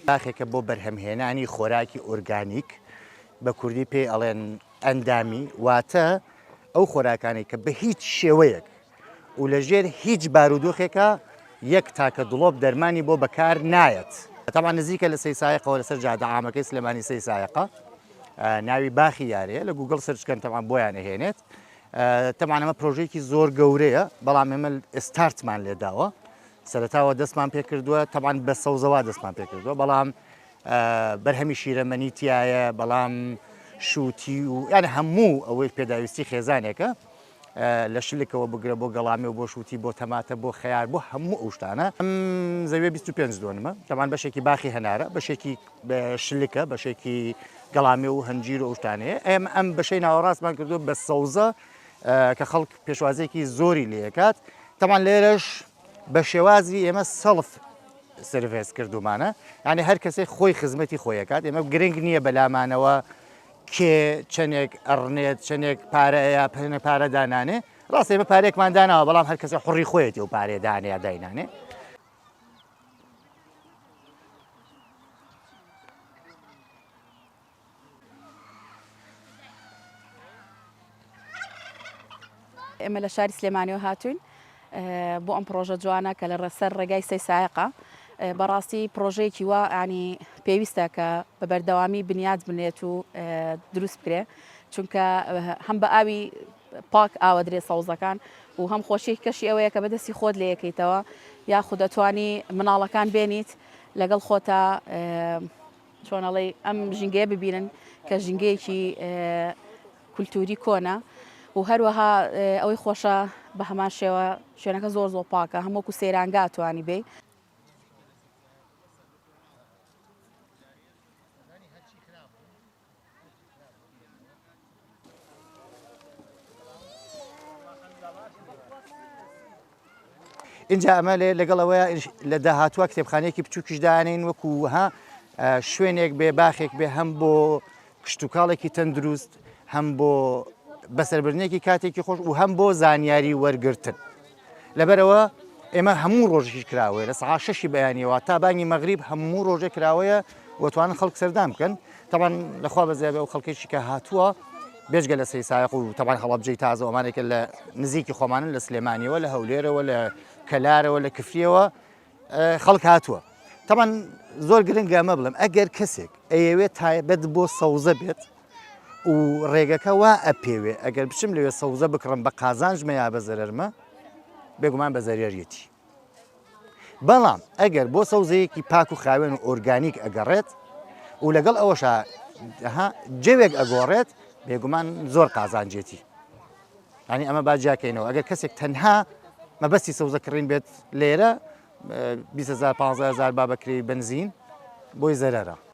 باخێکە بۆ بەرهەمهێنانی خۆراکی ئۆرگانیک بە کوردی پێی ئەڵێن ئەندامی واتە ئەو خۆراکانی کە بە هیچ شێوەیەک و لەژێر هیچ بارودۆخێکە یەک تاکە دڵۆب دەرمانی بۆ بەکار نایەت. تەمان نزیکە لە 3 سایقەوە لەسەر جادە عامەکەی سلێمانی 3 سایقە ناوی باخی یارەیە لە گوگڵ سرچکەن تەمان بۆیان هێنێت. تەمان ئەمە پرۆژەیەکی زۆر گەورەیە بەڵام ئێمە ئێستارتمان لێداوە. سەرەتاوە دەستمان پێ کردووە تەمان بە سەوزەوا دەستمان پێ کردووە بەڵام بەرهەمی شیرەمەنی تایە بەڵام شووتی و یانە هەموو ئەوەی پێداویستی خێزانێکە لە شلکەوە بگرە بۆ گەڵامی و بۆ شووتی بۆ تەماتە بۆ خەیار بۆ هەموو ئەو شتانە. ئەم زەویە 25 دۆنمە تەمان بەشێکی باخی هەنارە بەشێکی شلکە بەشێکی گەڵامی و هەنجیر و ئەو شتانەیە. ئەم بەشەی ناوەڕاستمان کردو بە سەوزە کە خەڵک پێشوازێکی زۆری لێکات. تەمان لێرەش بە شێوازی ئێمە سەڵف سرویس کردومانە یعنی هەر کەسێک خۆی خزمەتی خۆیەکات ئێمە گرنگ نییە بەلامانەوە کێ چەندێک ئەڕنێت چەندێک پارەیە پێنە پارە دانانێ ڕاست ئێمە پارێکمان داناوە بەڵام هەر کەسێک حڕی خۆیەتی و پارێ دانەیە داینانێ. ئێمە لە شاری سلێمانیەوە هاتوین بۆ ئەم پرۆژە جوانە کە لە ڕەسەر ڕێگای 3 سایقە بەڕاستی پرۆژەیەکی وا ینی پێویستە کە بە بەردەوامی بنیاد بنێت و دروست بکرێ چونکە هەم بە ئاوی پاک ئاوە درێ سەوزەکان و هەم خۆشی کەشی ئەوەیە کە بەدەستی خۆت لێ یەکەیتەوە یاخود دەتوانی مناڵەکان بێنیت لەگەڵ خۆتە چۆنەڵی ئەم ژینگەیە ببینن کە ژینگەیەکی کولتوری کۆنە و هەروەها ئەوەی خۆشە بە هەمان شێوە شوێنەکە زۆر پاکە هەمووکو سەیرانگا توانی بێ. اینجا ئەمە لەگەڵەوەی لە داهاتووە کتێبخانەیەکی بچووکیش دانین وەکوها شوێنێک بێ باخێک بێ هەم بۆ کشتتوکاڵێکی تەندروست هەم بۆ بەسەربردنێکی کاتێکی خۆش و هەم بۆ زانیاری وەرگرتن. لەبەرەوە ئێمە هەموو ڕۆژێکی کراوەیە لە سەعات 6 بەیانیەوە تا بانگی مەغریب هەموو ڕۆژێک کراوەیە وەتوانن خەڵک سەردام بکەن. تەمان لەخوا بەزیابێ و خەڵکێکی کە هاتووە بێژگە لە 3 سایق و تەمان هەڵەبجەی تازە ئەمانێکە لە نزیکی خۆمانن لە سلێمانیەوە لە هەولێرەوە لە کەلارەوە لە کفریەوە خەڵک هاتووە. تەمان زۆر گرنگە ئەمە بڵم ئەگەر کەسێک ئەیەوێت تایبەت بۆ سەوزە بێت و ڕێگەکە وا ئەپێوێ ئەگەر بچم لەوێ سەوزە بکڕم بە قازانژمە یا بە زەرەرمە بێگومان بە زەریەتی. بەڵام ئەگەر بۆ سەوزەیەکی پاک و خاوێن و ئۆرگانیک ئەگەڕێت و لەگەڵ ئەوەشە جێوێک ئەگۆڕێت بێگومان زۆر قازانجێتی. ینی ئەمە باجیاکەینەوە ئەگەر کەسێک تەنها مەبەستی سەوزە کڕین بێت لێرە 20,000 15,000 با بەکرێ بنزین بۆی زەرەرە.